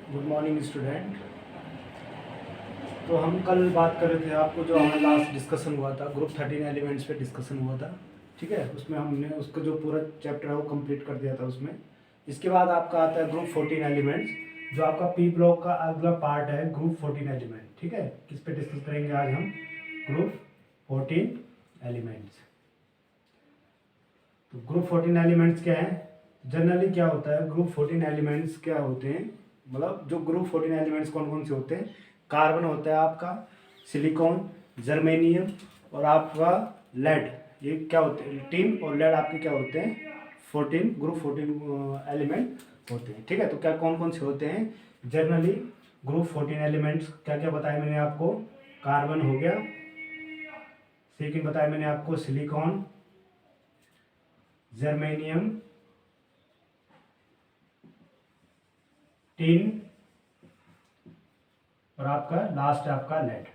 Good morning student. तो हम कल बात कर रहे थे, आपको जो हमारा लास्ट डिस्कशन हुआ था ग्रुप 13 एलिमेंट्स पे डिस्कशन हुआ था, ठीक है। उसमें हमने उसका जो पूरा चैप्टर है वो कंप्लीट कर दिया था उसमें। इसके बाद आपका आता है ग्रुप 14 एलिमेंट्स, जो आपका पी ब्लॉक का अगला पार्ट है ग्रुप 14 एलिमेंट, ठीक है। किस पे डिस्कस करेंगे आज हम? Group 14 elements. तो ग्रुप 14 एलिमेंट्स क्या है? जनरली क्या होता है, ग्रुप 14 एलिमेंट्स क्या होते हैं, मतलब जो ग्रुप 14 एलिमेंट्स कौन कौन से होते हैं? कार्बन होता है आपका, सिलिकॉन, जर्मेनियम और आपका लेड। ये क्या होते हैं? टिन और लेड आपके क्या होते हैं? 14 ग्रुप 14 एलिमेंट होते हैं, ठीक है। तो क्या कौन कौन से होते हैं जनरली ग्रुप 14 एलिमेंट्स? क्या क्या बताया मैंने आपको? कार्बन हो गया, सेकेंड बताया मैंने आपको सिलिकॉन, जर्मेनियम, टिन और आपका लास्ट है आपका लेड,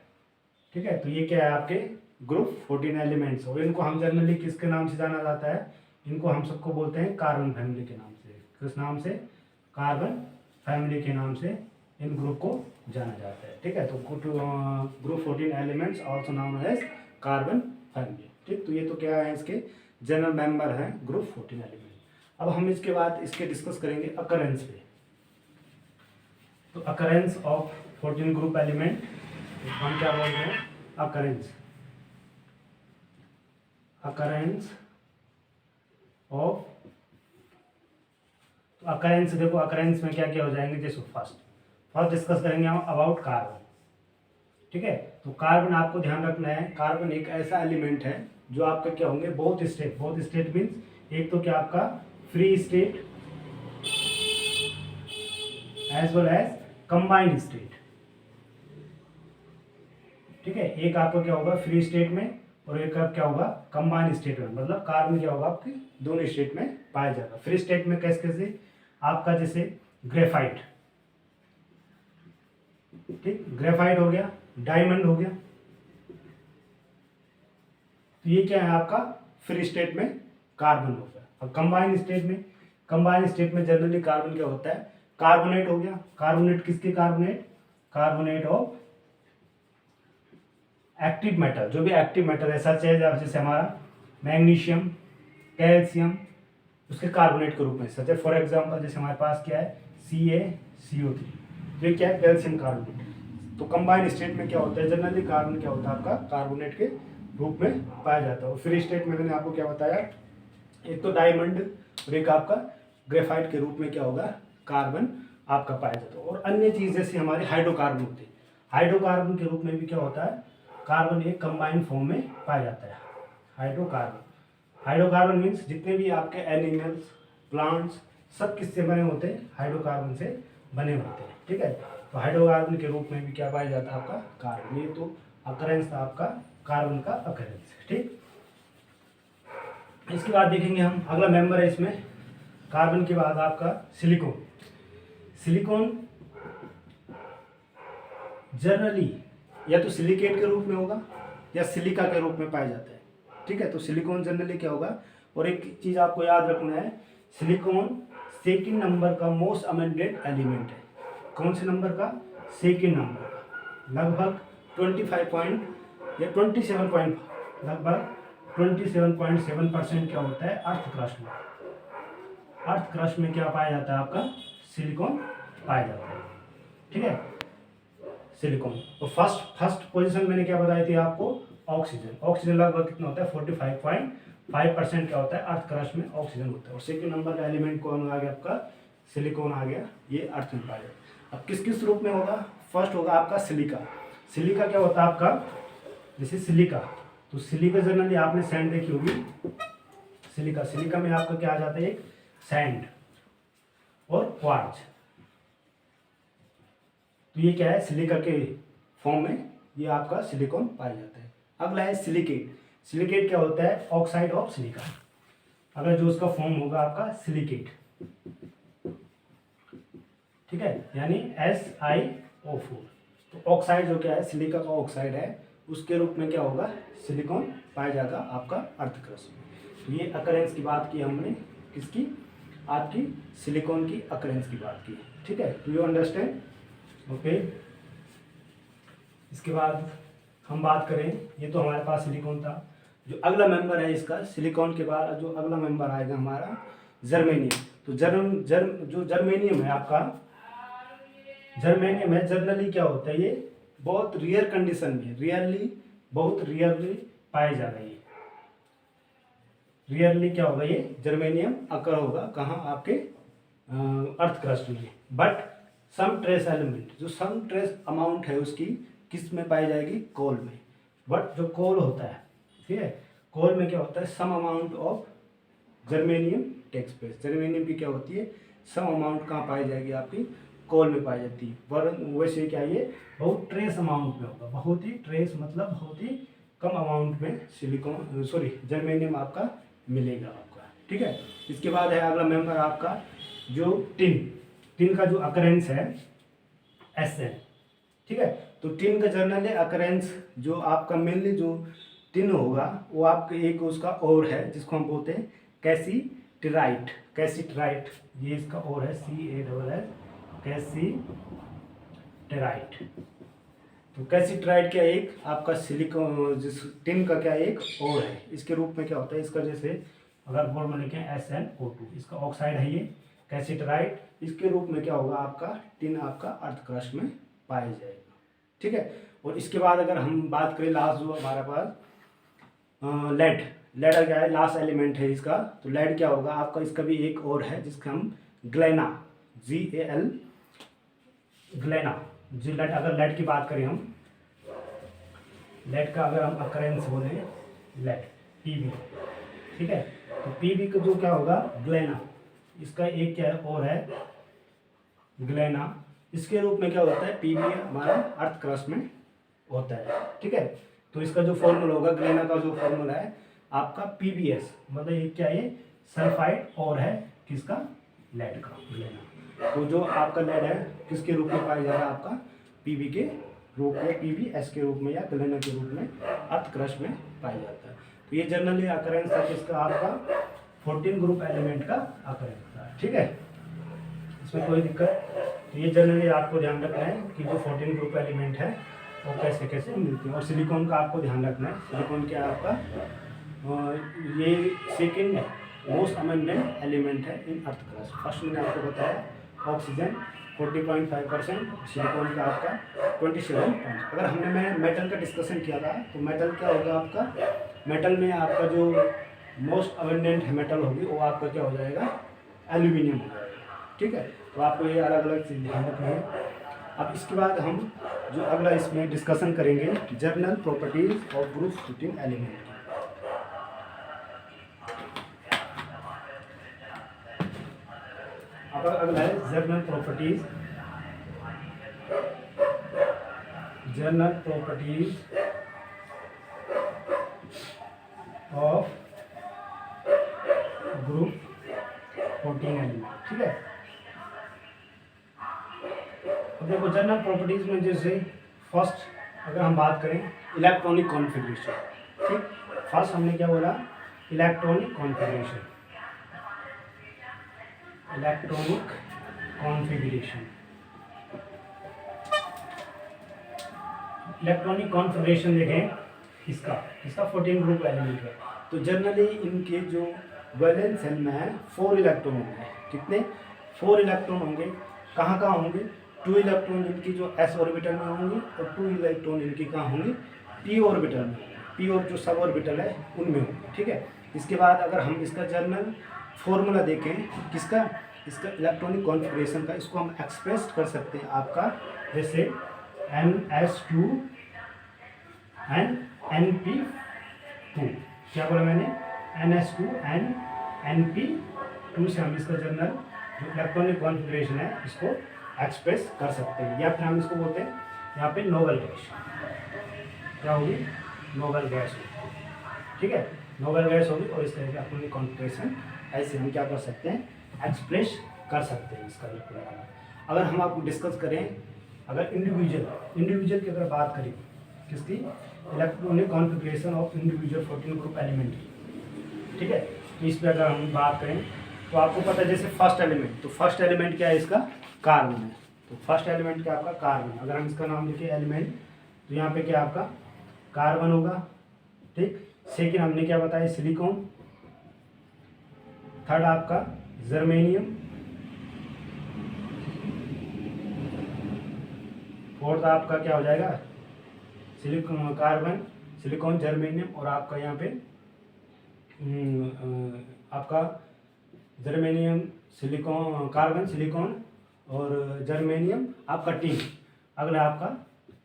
ठीक है। तो ये क्या है आपके ग्रुप 14 एलिमेंट्स, और इनको हम जनरली किसके नाम से जाना जाता है? इनको हम सबको बोलते हैं कार्बन फैमिली के नाम से। किस नाम से? कार्बन फैमिली के नाम से इन ग्रुप को जाना जाता है, ठीक है। तो group 14 elements also known as carbon family, ठीक। तो ये तो क्या है, इसके जनरल मेंबर हैं ग्रुप 14 एलिमेंट। अब हम इसके बाद इसके डिस्कस करेंगे अकरेंस पे। तो अकरेंस ऑफ 14 ग्रुप एलिमेंट हम क्या बोल रहे हैं? Occurrence, occurrence of. तो अकरेंस देखो, अकरेंस में क्या क्या हो जाएंगे? जैसे फर्स्ट डिस्कस करेंगे हम अबाउट कार्बन, ठीक है। तो कार्बन आपको ध्यान रखना है, कार्बन एक ऐसा एलिमेंट है जो आपका क्या होंगे? बोथ स्टेट मीन्स एक तो क्या आपका free state as well as combined state, ठीक है। एक आपका क्या होगा फ्री स्टेट में और एक आप क्या होगा कंबाइंड स्टेट में, मतलब कार्बन क्या होगा आपकी दोनों स्टेट में पाया जाएगा। फ्री स्टेट में कैसे कैसे? आपका जैसे ग्रेफाइट, ठीक, ग्रेफाइट हो गया, डायमंड हो गया। तो ये क्या है आपका फ्री स्टेट में कार्बन हो गया। और कंबाइंड स्टेट में जनरली कार्बन क्या होता है? कार्बोनेट हो गया। कार्बोनेट किसके? कार्बोनेट ऑफ एक्टिव मेटल, जो भी एक्टिव मेटल है सच है, जैसे हमारा मैग्नीशियम, कैल्शियम, उसके कार्बोनेट के रूप में सच है। फॉर एग्जांपल जैसे हमारे पास क्या है CaCO3, ये क्या है? Calcium carbonate. तो कंबाइंड स्टेट में क्या होता है जनरली? कार्बन क्या होता है आपका कार्बोनेट के रूप में पाया जाता है। और फ्री स्टेट में मैंने आपको क्या बताया? एक तो डायमंड और एक आपका ग्रेफाइट के रूप में क्या होगा? कार्बन आपका पाया जाता है। और अन्य चीज जैसे हमारे हाइड्रोकार्बन होते हैं, हाइड्रोकार्बन के रूप में भी क्या होता है? कार्बन एक कंबाइंड फॉर्म में पाया जाता है हाइड्रोकार्बन मीन्स जितने भी आपके एनिमल्स, प्लांट्स, सब किससे बने होते हैं? हाइड्रोकार्बन से बने होते हैं, ठीक है। तो हाइड्रोकार्बन के रूप में भी क्या पाया जाता है? आपका कार्बन। ये तो अकरेंस था आपका कार्बन का अकरेंस, ठीक। इसके बाद देखेंगे हम अगला मेंबर है इसमें कार्बन के बाद आपका सिलिकॉन जनरली या तो सिलिकेट के रूप में होगा या सिलिका के रूप में पाया जाता है, ठीक है। तो सिलिकॉन जनरली क्या होगा? और एक चीज आपको याद रखना है, सिलिकॉन सेकंड नंबर का मोस्ट अमेंडेड एलिमेंट है। कौन से नंबर का? सेकंड नंबर का। लगभग 27.7% क्या होता है अर्थ क्रस्ट में? अर्थ क्रस्ट में क्या पाया जाता है? आपका सिलिकॉन पाया जाता है, ठीक है। सिलिकॉन। तो फर्स्ट पोजीशन मैंने क्या बताई थी आपको? ऑक्सीजन लगभग कितना होता है? 45.5% क्या होता है अर्थ क्रस्ट में? ऑक्सीजन होता है। और सेकंड नंबर का एलिमेंट कौन आ गया आपका? सिलिकॉन आ गया, ये अर्थ में पाया जाता है। अब किस किस रूप में होगा? फर्स्ट होगा आपका सिलिका क्या होता है आपका? जैसे सिलिका, तो सिलिका जनरली आपने सैंड देखी होगी। सिलिका में आपका क्या आ जाता है? एक सैंड और क्वार्ट्ज। तो ये क्या है? सिलिका के फॉर्म में ये आपका सिलिकॉन पाया जाता है। अगला है सिलिकेट क्या होता है? Oxide of silica. अगर जो उसका फॉर्म होगा आपका सिलिकेट, ठीक है, यानी SiO4। तो ऑक्साइड जो क्या है? सिलिका का ऑक्साइड है, उसके रूप में क्या होगा? सिलिकॉन पाया जाएगा आपका अर्थ क्रस्ट में। तो ये अकरेंस की बात की हमने, किसकी? आपकी सिलिकॉन की अकरेंस की बात की। ठीक है, डू यू अंडरस्टैंड? ओके, इसके बाद हम बात करें, ये तो हमारे पास सिलिकॉन था। जो अगला मेंबर है इसका सिलिकॉन के बाद जो अगला मेंबर आएगा हमारा जर्मेनियम। तो जो जर्मेनियम है आपका, जर्मेनियम है, जनरली क्या होता है, ये बहुत रेयर कंडीशन में, बहुत रियरली पाए जा रही है। रियरली क्या होगा, ये जर्मेनियम अकर होगा कहाँ, आपके अर्थ क्रस्ट में। बट सम ट्रेस एलिमेंट, जो सम ट्रेस अमाउंट है उसकी किस में पाई जाएगी, कोल में। बट जो कोल होता है, ठीक है, कोल में क्या होता है, some amount of germanium takes place. Germanium की क्या होती है, सम अमाउंट कहाँ पाई जाएगी, आपकी कोल में पाई जाती है। वरन वैसे क्या, ये बहुत ट्रेस अमाउंट में होगा, बहुत ही ट्रेस मतलब बहुत ही कम अमाउंट में सिलिकॉन जर्मेनियम आपका मिलेगा आपका, ठीक है। इसके बाद है अगला मेंबर आपका जो टिन का जो अकरेंस है Sn, ठीक है। तो टिन का जनरली अकरेंस जो आपका मेनली जो टिन होगा वो आपके एक उसका और है जिसको हम बोलते हैं कैसीटराइट। ये इसका और है CASS, कैसीटराइट। तो कैसीटराइट क्या एक आपका सिलिकॉन जिस टिन का क्या एक और है, इसके रूप में क्या होता है, इसका जैसे अगर फॉर्मूला लिखें SnO2, इसका ऑक्साइड है ये कैसीटराइट। इसके रूप में क्या होगा, आपका टिन आपका अर्थ क्रस्ट में पाया जाएगा, ठीक है। और इसके बाद अगर हम बात करें लास्ट जो हमारे पास लेड क्या है, लास्ट एलिमेंट है इसका। तो लेड क्या होगा आपका, इसका भी एक और है जिसका हम ग्लेना, GAL ग्लेना जी लेड। अगर लेड की बात करें हम, लेड का अगर हम अकरेंस बोले लेड PB, ठीक है। तो PB का जो क्या होगा ग्लेना, इसका एक क्या है और है ग्लेना। इसके रूप में क्या होता है, PB हमारा अर्थ क्रस्ट में होता है, ठीक है। तो इसका जो फॉर्मूला होगा ग्लेना का जो फॉर्मूला है आपका PBS, मतलब ये क्या है सल्फाइड और है किसका, लेड का, ग्लेना। तो जो आपका लेड है किसके रूप में पाया जा रहा है, आपका PB के रूप में, PBS के रूप में या ग्लेना के रूप में अर्थ क्रस्ट में पाया जाता है। तो ये जनरली अकरेंस है किसका, आपका 14 ग्रुप एलिमेंट का अकरेंस था, ठीक है, इसमें कोई दिक्कत। तो ये जनरली आपको ध्यान रखना है कि जो 14 ग्रुप एलिमेंट है वो कैसे कैसे मिलते हैं। और सिलिकॉन का आपको ध्यान रखना है, सिलिकॉन क्या है आपका ये सेकेंड मोस्ट अबंडेंट एलिमेंट है इन अर्थ क्रस्ट। फर्स्ट मैंने आपको बताया ऑक्सीजन 40.5%, सिलिकॉन का आपका 27%। अगर हमने मेटल का डिस्कशन किया था तो मेटल क्या होगा आपका, मेटल में आपका जो मोस्ट अबंडेंट मेटल होगी वो आपका क्या हो जाएगा, एल्यूमिनियम हो जाएगा, ठीक है। तो आपको ये अलग अलग चीज़ ध्यान रखनी है। अब इसके बाद हम जो अगला इसमें डिस्कशन करेंगे general properties of group 14 element की। अब अगला है general properties of group 14 element, ठीक है। अब देखो जनरल प्रॉपर्टीज में जैसे फर्स्ट अगर हम बात करें इलेक्ट्रॉनिक कॉन्फ़िगरेशन, ठीक। फर्स्ट हमने क्या बोला, इलेक्ट्रॉनिक कॉन्फ़िगरेशन। इलेक्ट्रॉनिक कॉन्फ़िगरेशन देखें इसका 14 ग्रुप एलिमेंट है। तो जनरली इनके जो वैलेंस सेल में है 4 इलेक्ट्रॉन होंगे, कितने, 4 इलेक्ट्रॉन होंगे। कहाँ कहाँ होंगे, 2 इलेक्ट्रॉन इनकी जो s ऑर्बिटल में होंगे और 2 इलेक्ट्रॉन इनकी कहाँ होंगे, p ऑर्बिटल में होंगे। p और जो सब ऑर्बिटल है उनमें होंगे, ठीक है। इसके बाद अगर हम इसका जनरल फॉर्मूला देखें किसका, इसका इलेक्ट्रॉनिक कॉन्फ़िगरेशन का, इसको हम एक्सप्रेस कर सकते हैं आपका जैसे NS2 एंड NP2। क्या बोला मैंने, NS2 एंड NP2 से हम इसका जनरल जो इलेक्ट्रॉनिक कॉन्फ़िगरेशन है इसको एक्सप्रेस कर सकते हैं। या फिर हम इसको बोलते हैं यहाँ पे नोबल गैस, क्या होगी, नोबल गैस होगी, ठीक है, नोबल गैस होगी। और इस तरह के इलेक्ट्रॉनिक कॉन्फ़िगरेशन ऐसे हम क्या कर सकते हैं, एक्सप्रेस कर सकते हैं इसका इलेक्ट्रॉनिक। अगर हम आपको डिस्कस करें, अगर इंडिविजुअल की अगर बात करें किसकी, electronic configuration of individual 14 group element की, ठीक है। तो इस पर अगर हम बात करें तो आपको पता है जैसे फर्स्ट एलिमेंट, तो फर्स्ट एलिमेंट क्या है इसका कार्बन है। तो फर्स्ट एलिमेंट क्या आपका कार्बन। अगर हम इसका नाम लिखे एलिमेंट तो यहाँ पे क्या आपका कार्बन होगा, ठीक। सेकेंड हमने क्या बताया सिलिकॉन, थर्ड आपका जर्मेनियम, फोर्थ आपका क्या हो जाएगा सिलिकॉन, कार्बन, सिलिकॉन, जर्मेनियम, और आपका यहाँ पे आपका जर्मेनियम, सिलिकॉन, कार्बन, सिलिकॉन और जर्मेनियम, आपका टिन, अगला आपका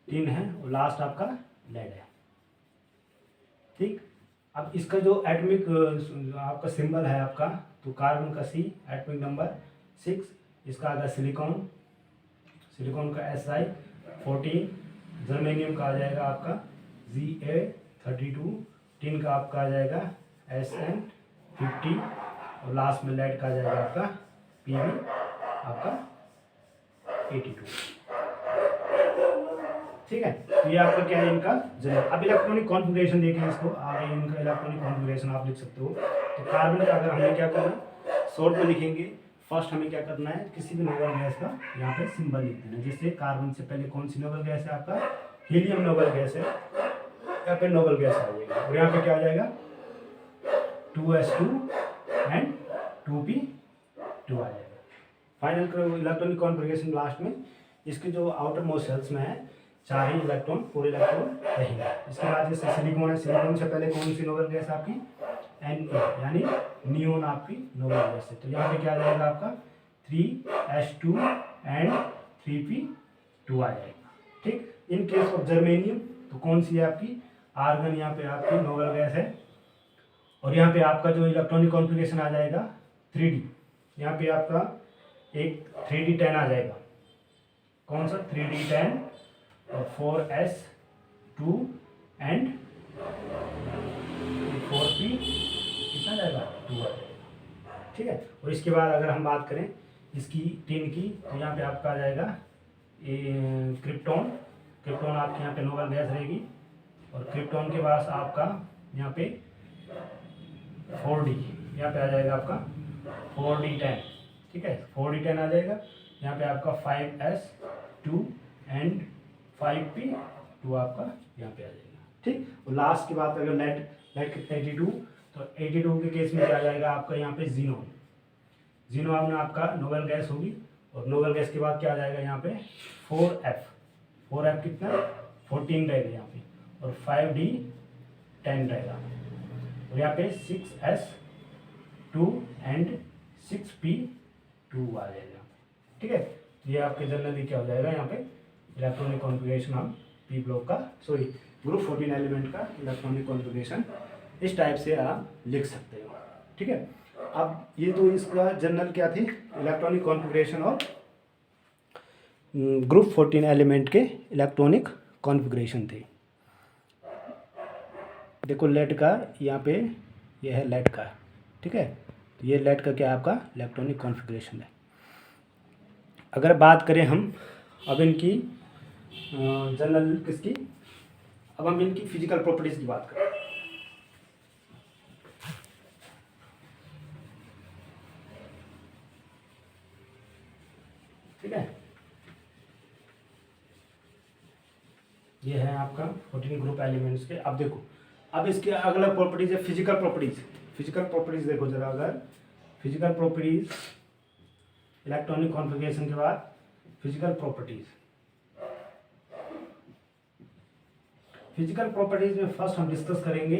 टिन है और लास्ट आपका लेड है, ठीक। अब इसका जो एटॉमिक आपका सिंबल है आपका, तो कार्बन का C, एटॉमिक नंबर 6, इसका आएगा सिलिकॉन, सिलिकॉन का SI 14, जर्मेनियम का आ जाएगा आपका ZA 32, टिन का आपका आ जाएगा SN 50 और लास्ट में लेड का आ जाएगा आपका PB आपका 82, ठीक है। तो ये आपका क्या है इनका जनरल। अब इलेक्ट्रॉनिक कॉन्फ़िगरेशन देखें इसको, आगे इनका इलेक्ट्रॉनिक कॉन्फ़िगरेशन आप लिख सकते हो। तो कार्बन का अगर हमें क्या करना है शॉर्ट में लिखेंगे, फर्स्ट हमें क्या करना है किसी भी नोबल गैस का यहाँ पे सिंबल लिख देना। जैसे कार्बन से पहले कौन सी नोबल गैस है आपका हीलियम नोबल गैस है, यहाँ पे नोबल गैस आ जाएगा और यहाँ पे क्या आ जाएगा 2s2 एंड 2p2 आ जाएगा। फाइनल इलेक्ट्रॉनिक कॉन्फ़िगरेशन लास्ट में इसके जो आउटर मोस्ट शेल्स में है 4 ही इलेक्ट्रॉन, पूरे इलेक्ट्रॉन रहेंगे। इसके बाद जैसे सिलिकॉन है, सिलिकॉन से पहले कौन सी नोबल गैस आपकी Na, यानी नियोन आपकी नोबल गैस है। तो यहाँ पे क्या आ जाएगा आपका 3s2 एंड 3p2 आ जाएगा, ठीक। इन केस ऑफ जर्मेनियम तो कौन सी है आपकी आर्गन, यहाँ पे आपकी नोबल गैस है और यहाँ पे आपका जो इलेक्ट्रॉनिक कॉन्फ़िगरेशन आ जाएगा 3D, यहाँ पे आपका एक 3D10 आ जाएगा, कौन सा 3D10 और 4s2 एंड 4p कितना जाएगा 2 आ जाएगा, ठीक है। और इसके बाद अगर हम बात करें इसकी टिन की तो यहाँ पे आपका आ जाएगा क्रिप्टॉन, क्रिप्टॉन आपके यहाँ पे नोबल गैस रहेगी और क्रिप्टॉन के पास आपका यहाँ पे 4D, यहाँ पे आ जाएगा आपका 4D10, ठीक है 4D10 आ जाएगा। यहाँ पे आपका 5s2 एंड 5p2 आपका यहाँ पे आ जाएगा, ठीक। और लास्ट की बात अगर लेड कितना 82, तो 82 के केस में क्या आ जाएगा आपका यहाँ पे जीनोन, जीनोन में आपका नोबल गैस होगी और नोबल गैस के बाद क्या आ जाएगा यहाँ पे 4f कितना 14 रहेगा यहाँ पे और 5D10 रहेगा और यहाँ पे 6s2 एंड 6p2 आ जाएगा, ठीक है। ये आपके जनरली क्या हो जाएगा यहाँ पे electronic configuration of P block का ग्रुप 14 एलिमेंट का इलेक्ट्रॉनिक कॉन्फ़िगरेशन इस टाइप से आप लिख सकते हो, ठीक है। अब ये तो इसका जनरल क्या थी इलेक्ट्रॉनिक कॉन्फ़िगरेशन और ग्रुप 14 एलिमेंट के इलेक्ट्रॉनिक कॉन्फ़िगरेशन थे। देखो लेड का यहाँ पे ये है लेड का, ठीक है। तो ये लेड का क्या है आपका इलेक्ट्रॉनिक कॉन्फ़िगरेशन है। अगर बात करें हम अब इनकी जनरल किसकी, अब हम इनकी फिजिकल प्रॉपर्टीज की बात करें। ठीक है, ये है आपका 14 ग्रुप एलिमेंट्स के। अब देखो अब इसके अगला प्रॉपर्टीज है फिजिकल प्रॉपर्टीज। फिजिकल प्रॉपर्टीज देखो जरा, अगर फिजिकल प्रॉपर्टीज इलेक्ट्रॉनिक कॉन्फ़िगरेशन के बाद फिजिकल प्रॉपर्टीज, फिजिकल प्रॉपर्टीज में फर्स्ट हम डिस्कस करेंगे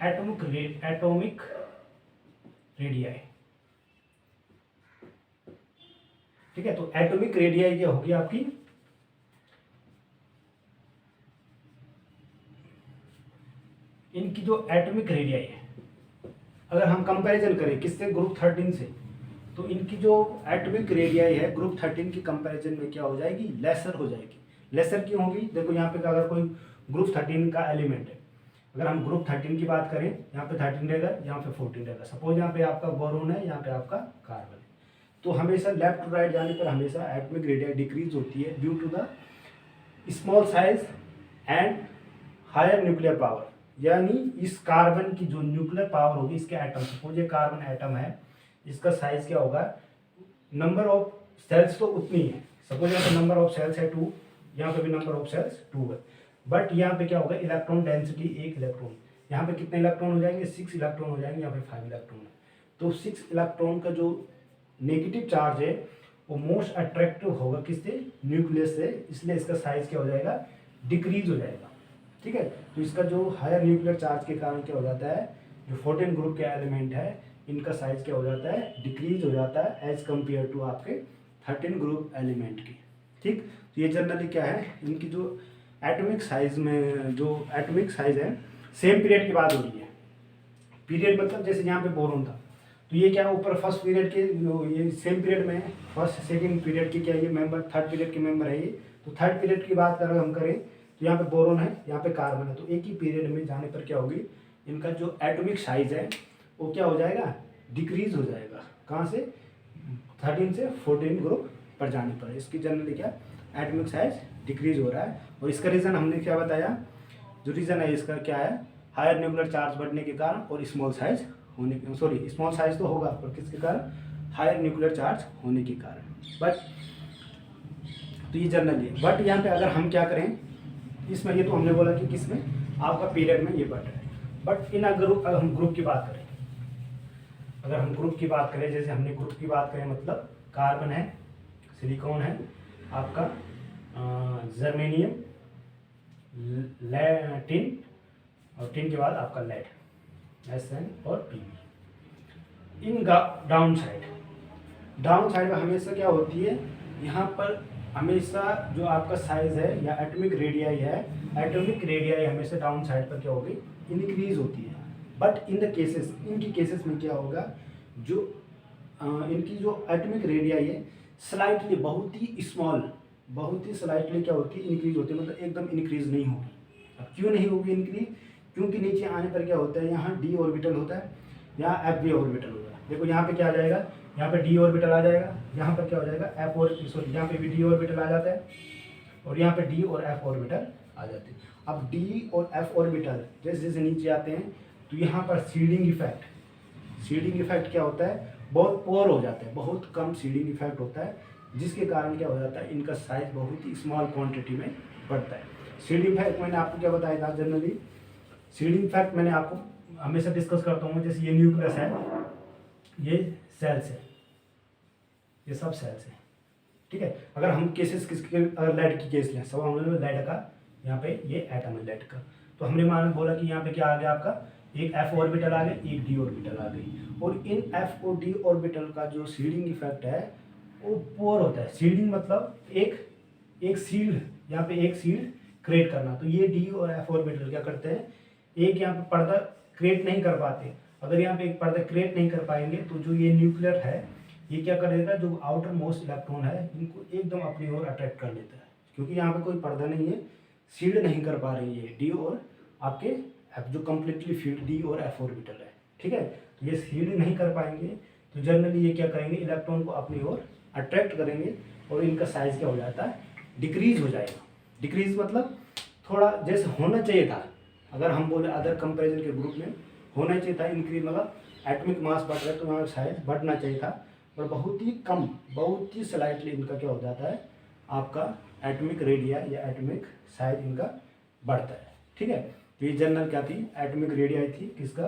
एटॉमिक रेडियाई। ठीक है, तो एटॉमिक रेडियाई क्या होगी आपकी, इनकी जो एटॉमिक रेडियाई है अगर हम कंपैरिजन करें किससे ग्रुप 13 से, तो इनकी जो एटॉमिक रेडियाई है ग्रुप 13 की कंपैरिजन में क्या हो जाएगी, लेसर हो जाएगी। लेसर क्यों होगी, देखो यहाँ पे अगर कोई ग्रुप 13 का एलिमेंट है, अगर हम ग्रुप 13 की बात करें यहाँ पे 13 रहेगा, यहाँ पे 14 रहेगा। सपोज यहाँ पे आपका बोरोन है, यहाँ पे आपका कार्बन है, तो हमेशा लेफ्ट टू राइट जाने पर हमेशा एटॉमिक रेडियाई डिक्रीज होती है due to the small size and higher nuclear power. यानी इस कार्बन की जो न्यूक्लियर पावर होगी इसके एटम, सपोज ये कार्बन एटम है, इसका साइज क्या होगा, नंबर ऑफ सेल्स तो उतनी है, सपोज यहाँ पे नंबर ऑफ सेल्स है 2, यहाँ पे भी नंबर ऑफ सेल्स 2 है, बट यहाँ पे क्या होगा, इलेक्ट्रॉन डेंसिटी 1 इलेक्ट्रॉन, यहाँ पे कितने इलेक्ट्रॉन हो जाएंगे, 6 इलेक्ट्रॉन हो जाएंगे, यहाँ पे 5 इलेक्ट्रॉन है। तो 6 इलेक्ट्रॉन का जो नेगेटिव चार्ज है वो मोस्ट अट्रैक्टिव होगा किससे, न्यूक्लियस से, इसलिए इसका साइज क्या हो जाएगा, डिक्रीज हो जाएगा। ठीक है, तो इसका जो हायर न्यूक्लियर चार्ज के कारण क्या हो जाता है, जो 14 ग्रुप के एलिमेंट है इनका साइज क्या हो जाता है, डिक्रीज हो जाता है एज कम्पेयर टू आपके 13 ग्रुप एलिमेंट की। ठीक, तो ये जनरली क्या है, इनकी जो एटॉमिक साइज में जो एटॉमिक साइज है सेम पीरियड की बात हो रही है। पीरियड मतलब जैसे यहाँ पे बोरोन था, तो ये क्या ऊपर फर्स्ट पीरियड के ये सेम पीरियड में फर्स्ट सेकंड पीरियड के क्या ये मेंबर, थर्ड पीरियड के मेंबर है ये। तो थर्ड पीरियड की बात अगर हम करें तो यहाँ पे बोरोन है, यहाँ पे कार्बन है, तो एक ही पीरियड में जाने पर क्या होगी, इनका जो एटॉमिक साइज है वो क्या हो जाएगा, डिक्रीज हो जाएगा। कहाँ से, 13 से 14 ग्रुप पर जाने पर इसकी जनरली क्या एटॉमिक साइज डिक्रीज हो रहा है। और इसका रीज़न हमने क्या बताया, जो रीज़न है इसका क्या है, हायर न्यूक्लियर चार्ज बढ़ने के कारण और स्मॉल साइज होने के, सॉरी स्मॉल साइज तो होगा पर किसके कारण, हायर न्यूक्लियर चार्ज होने के कारण। बट तो ये जनरली, बट यहाँ पे अगर हम क्या करें इसमें, ये तो हमने बोला कि किसमें आपका पीरियड में ये बढ़ रहा है, बट इन अगर हम ग्रुप की बात करें, अगर हम ग्रुप की बात करें, जैसे हमने ग्रुप की बात करें मतलब कार्बन है, सिलिकॉन है, आपका जर्मेनियम, टिन, और टिन के बाद आपका लेड, Sn और Pb। इन डाउन साइड में हमेशा क्या होती है, यहाँ पर हमेशा जो आपका साइज है या एटॉमिक रेडियाई है, एटॉमिक रेडियाई हमेशा डाउन साइड पर क्या होगी, इंक्रीज होती है। बट इन द केसेस, इनकी केसेस में क्या होगा, जो इनकी जो एटॉमिक रेडियाई है स्लाइटली, बहुत ही स्मॉल, बहुत ही स्लाइटली क्या होती है, इंक्रीज होती है, मतलब एकदम इंक्रीज नहीं होगी। अब क्यों नहीं होगी इंक्रीज, क्योंकि नीचे आने पर क्या होता है, यहाँ डी ऑर्बिटल होता है, यहाँ एफ बी ऑर्बिटल होता है। देखो यहाँ पे क्या आ जाएगा, यहाँ पे डी ऑर्बिटल आ जाएगा, यहाँ पर क्या हो जाएगा एफ और सॉरी यहाँ पे भी डी ऑर्बिटल आ जाता है, और यहाँ पे डी और एफ ऑर्बिटल आ जाते हैं। अब डी और एफ ऑर्बिटल जैसे जैसे नीचे आते हैं तो यहाँ पर सीडिंग इफेक्ट क्या होता है, बहुत पोअर हो जाता है, बहुत कम सीडिंग इफेक्ट होता है, जिसके कारण क्या हो जाता है, इनका साइज बहुत ही स्मॉल क्वांटिटी में बढ़ता है। सीडिंग इफेक्ट मैंने आपको क्या बताया था, जनरली सीडिंग इफेक्ट मैंने आपको हमेशा डिस्कस करता हूँ, जैसे ये न्यूक्लियस है, ये सेल्स है, ये सब सेल्स है। ठीक है, अगर हम केसेस किसके, अगर लेड की केस लें, सब हमने लेड का, यहाँ पे ये एटम है लेड का, तो हमने मान बोला कि यहाँ पे क्या आ गया आपका, एक एफ ऑर्बिटल आ गई, एक डी ऑर्बिटल आ गई, और इन एफ और डी ऑर्बिटल का जो सीडिंग इफेक्ट है वो पोअर होता है। सीडिंग मतलब एक सील्ड, यहाँ पे एक सील्ड क्रिएट करना, तो ये डी और एफ ऑर्बिटल क्या करते हैं, एक यहाँ पे पर्दा क्रिएट नहीं कर पाते। अगर यहाँ पे एक पर्दा क्रिएट नहीं कर पाएंगे तो जो ये न्यूक्लियर है ये क्या कर देगा, जो आउटर मोस्ट इलेक्ट्रॉन है इनको एकदम अपनी ओर अट्रैक्ट कर लेता है, क्योंकि यहाँ पे कोई पर्दा नहीं है, सील्ड नहीं कर पा रही है डी और आपके एफ, जो कम्प्लीटली फील्ड डी और एफ ऑर्बिटल है। ठीक है, तो ये सील्ड नहीं कर पाएंगे, तो जनरली ये क्या करेंगे, इलेक्ट्रॉन को अपनी ओर अट्रैक्ट करेंगे, और इनका साइज क्या हो जाता है, डिक्रीज हो जाएगा। डिक्रीज मतलब थोड़ा जैसे होना चाहिए था, अगर हम बोले अदर कंपैरिजन के ग्रुप में होना चाहिए था इंक्रीज, मतलब एटॉमिक मास बढ़ रहा है तो यहाँ साइज बढ़ना चाहिए था, पर बहुत ही कम, बहुत ही स्लाइटली इनका क्या हो जाता है, आपका एटॉमिक रेडिया या एटॉमिक साइज इनका बढ़ता है। ठीक है, तो ये जनरल क्या थी, एटॉमिक रेडिया थी किसका,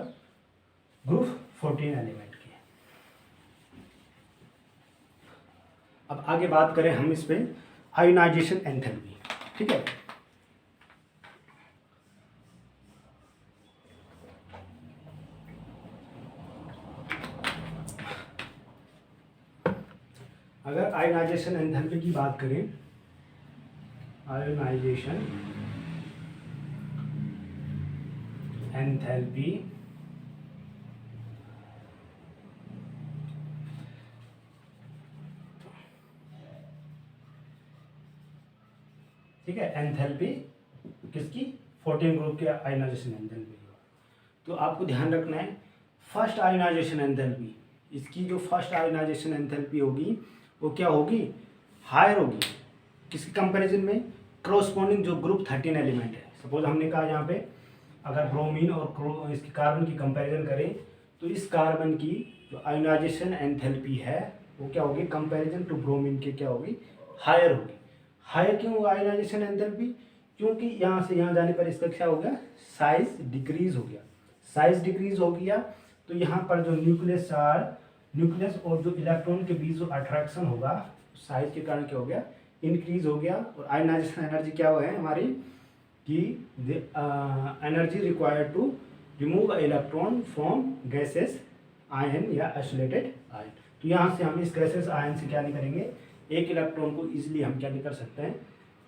ग्रुप 14 एलिमेंट की। अब आगे बात करें हम इस पे आयोनाइजेशन एंथैल्पी। ठीक है, अगर आयोनाइजेशन एंथैल्पी की बात करें, आयोनाइजेशन एंथैल्पी ठीक है, एंथैल्पी किसकी, 14 ग्रुप के आयोनाइजेशन एंथैल्पी। तो आपको ध्यान रखना है फर्स्ट आयोनाइजेशन एंथैल्पी, इसकी जो फर्स्ट आयोनाइजेशन एंथैल्पी होगी वो क्या होगी, हायर होगी, किसके कंपैरिजन में, क्रॉसपोंडिंग जो ग्रुप 13 एलिमेंट है। सपोज हमने कहा यहाँ पे अगर ब्रोमीन और इसकी कार्बन की कंपैरिजन करें तो इस कार्बन की जो आयोनाइजेशन एंथैल्पी है वो क्या होगी, कंपैरिजन टू ब्रोमीन के क्या होगी, हायर होगी। हायर क्यों होगा आयोनाइजेशन एंथैल्पी, क्योंकि यहाँ से यहाँ जाने पर इसका क्या हो गया, साइज डिक्रीज हो गया। साइज डिक्रीज हो गया तो यहाँ पर जो न्यूक्लियस और जो इलेक्ट्रॉन के बीच जो अट्रैक्शन होगा साइज के कारण क्या हो गया, इंक्रीज हो गया। और आयोनाइजेशन एनर्जी क्या है हमारी कि energy required to remove electron from gaseous ion या आइसोलेटेड आयन। तो यहाँ से हम इस गैसेस आयन से क्या नहीं करेंगे, एक इलेक्ट्रॉन को इजीली हम क्या नहीं कर सकते हैं,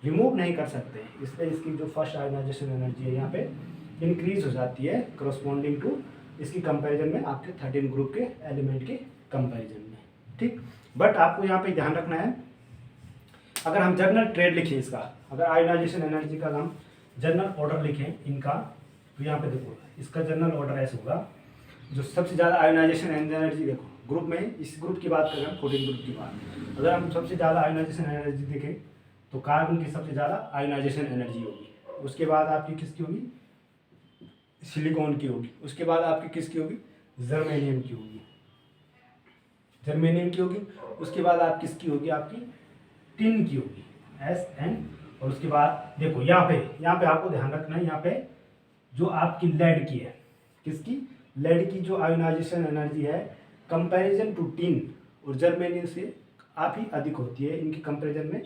रिमूव नहीं कर सकते हैं। इसलिए इसकी जो फर्स्ट आयोनाइजेशन एनर्जी है यहाँ पे इंक्रीज हो जाती है करस्पॉन्डिंग टू इसकी कंपैरिजन में आपके 13 ग्रुप के एलिमेंट के कंपैरिजन में, ठीक। बट आपको यहाँ पे ध्यान रखना है, अगर हम जनरल ट्रेड लिखें इसका, अगर आयोनाइजेशन एनर्जी का हम जनरल ऑर्डर लिखें इनका, तो यहाँ पे देखो इसका जनरल ऑर्डर ऐसे होगा, जो सबसे ज़्यादा आयोनाइजेशन एनर्जी देखो ग्रुप में, इस ग्रुप की बात करें 14 ग्रुप की बात, अगर हम सबसे ज़्यादा आयोनाइजेशन एनर्जी देखें तो कार्बन की सबसे ज़्यादा आयोनाइजेशन एनर्जी होगी, उसके बाद आपकी किसकी होगी, सिलिकॉन की होगी, उसके बाद आपकी किसकी होगी, जर्मेनियम की होगी, उसके बाद आप किसकी होगी, आपकी टिन की होगी, SN। और उसके बाद देखो यहाँ पे आपको ध्यान रखना है, यहाँ पे जो आपकी लेड की है, किसकी, लेड की जो आयोनाइजेशन एनर्जी है कंपैरिजन टू टिन और जर्मेनियम से काफ़ी अधिक होती है, इनकी कंपैरिजन में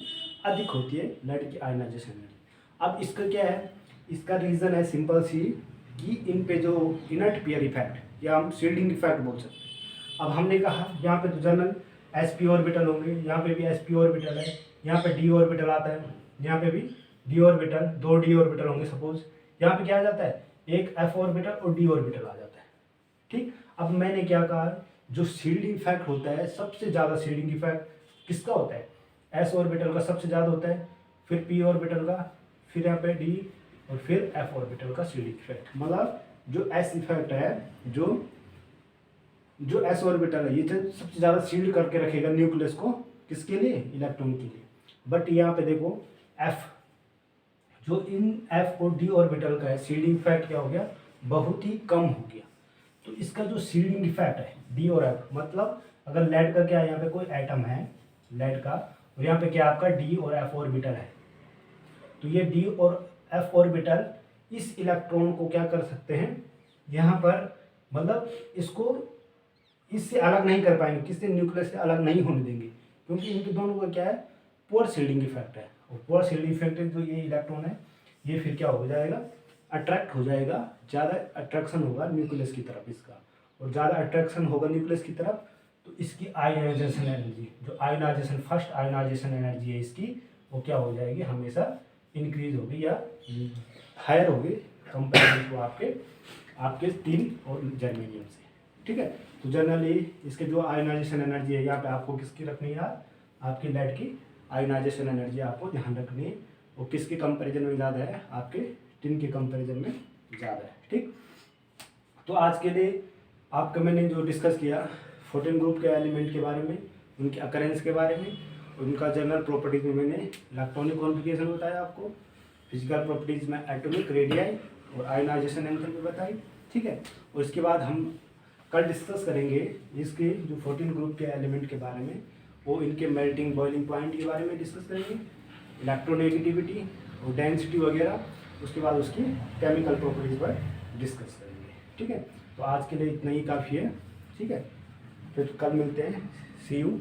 अधिक होती है लेड की आयोनाइजेशन एनर्जी। अब इसका क्या है, इसका रीज़न है सिंपल सी कि इन पे जो इनर्ट पेयर इफेक्ट या हम शील्डिंग इफेक्ट बोल सकते हैं। अब हमने कहा यहाँ पे तो जनरल sp ऑर्बिटल होंगे, यहाँ पे भी sp ऑर्बिटल है, यहाँ पे d ऑर्बिटल आता है, यहाँ पे भी d ऑर्बिटल, 2 d ऑर्बिटल होंगे सपोज, यहाँ पे क्या आ जाता है, एक f ऑर्बिटल और d ऑर्बिटल आ जाता है, ठीक। अब मैंने क्या कहा, जो शील्डिंग इफेक्ट होता है सबसे ज़्यादा शील्डिंग इफेक्ट किसका होता है, s ऑर्बिटल का सबसे ज़्यादा होता है, फिर p ऑर्बिटल का, फिर यहाँ पे d और फिर f ऑर्बिटल का शील्डिंग इफेक्ट। मतलब जो s इफेक्ट है, जो s ऑर्बिटल है ये सबसे ज़्यादा शील्ड करके रखेगा न्यूक्लियस को, किसके लिए, इलेक्ट्रॉन के लिए। बट यहाँ पे देखो f, जो इन f और d ऑर्बिटल का है शील्डिंग इफेक्ट क्या हो गया, बहुत ही कम हो गया। तो इसका जो शील्डिंग इफेक्ट है d और f, मतलब अगर लेड का क्या है, यहाँ पे कोई एटम है लेड का, और यहाँ पे क्या आपका d और f ऑर्बिटल है, तो ये d और f ऑर्बिटल इस इलेक्ट्रॉन को क्या कर सकते हैं यहाँ पर, मतलब इसको इससे अलग नहीं कर पाएंगे, किससे, न्यूक्लियस से अलग नहीं होने देंगे, क्योंकि इनके दोनों का क्या है, पोर शील्डिंग इफेक्ट है। और पोर शील्डिंग इफेक्ट जो ये इलेक्ट्रॉन है ये फिर क्या हो जाएगा, अट्रैक्ट हो जाएगा, ज़्यादा अट्रैक्शन होगा न्यूक्लियस की तरफ इसका, और ज़्यादा अट्रैक्शन होगा न्यूक्लियस की तरफ तो इसकी आयोनाइजेशन एनर्जी, जो आयोनाइजेशन फर्स्ट आयोनाइजेशन एनर्जी है इसकी, वो क्या हो जाएगी, हमेशा इंक्रीज होगी या हायर होगी कंपेरिजन टू आपके टिन और जर्मेनियम से, ठीक है। तो जनरली इसके जो आयोनाइजेशन एनर्जी है यहाँ पे आपको किसकी रखनी है, आपकी लेड की आयोनाइजेशन एनर्जी आपको ध्यान रखनी है, वो किसके कंपैरिजन में ज़्यादा है, आपके टिन के कंपैरिजन में ज़्यादा है, ठीक। तो आज के लिए आपका मैंने जो डिस्कस किया 14 ग्रुप के एलिमेंट के बारे में, उनके अकरेंस के बारे में, उनका जनरल प्रॉपर्टीज में मैंने इलेक्ट्रॉनिक कॉन्फ़िगरेशन बताया आपको, फिजिकल प्रॉपर्टीज में एटॉमिक रेडियाई और आयोनाइजेशन एंथैल्पी बताई, ठीक है। और इसके बाद हम कल डिस्कस करेंगे इसके जो 14 ग्रुप के एलिमेंट के बारे में, वो इनके मेल्टिंग बॉइलिंग पॉइंट के बारे में डिस्कस करेंगे, इलेक्ट्रोनेगेटिविटी और डेंसिटी वगैरह, उसके बाद उसकी केमिकल प्रॉपर्टीज पर डिस्कस करेंगे, ठीक है। तो आज के लिए इतना ही काफ़ी है, ठीक है। फिर कल मिलते हैं, सी यू।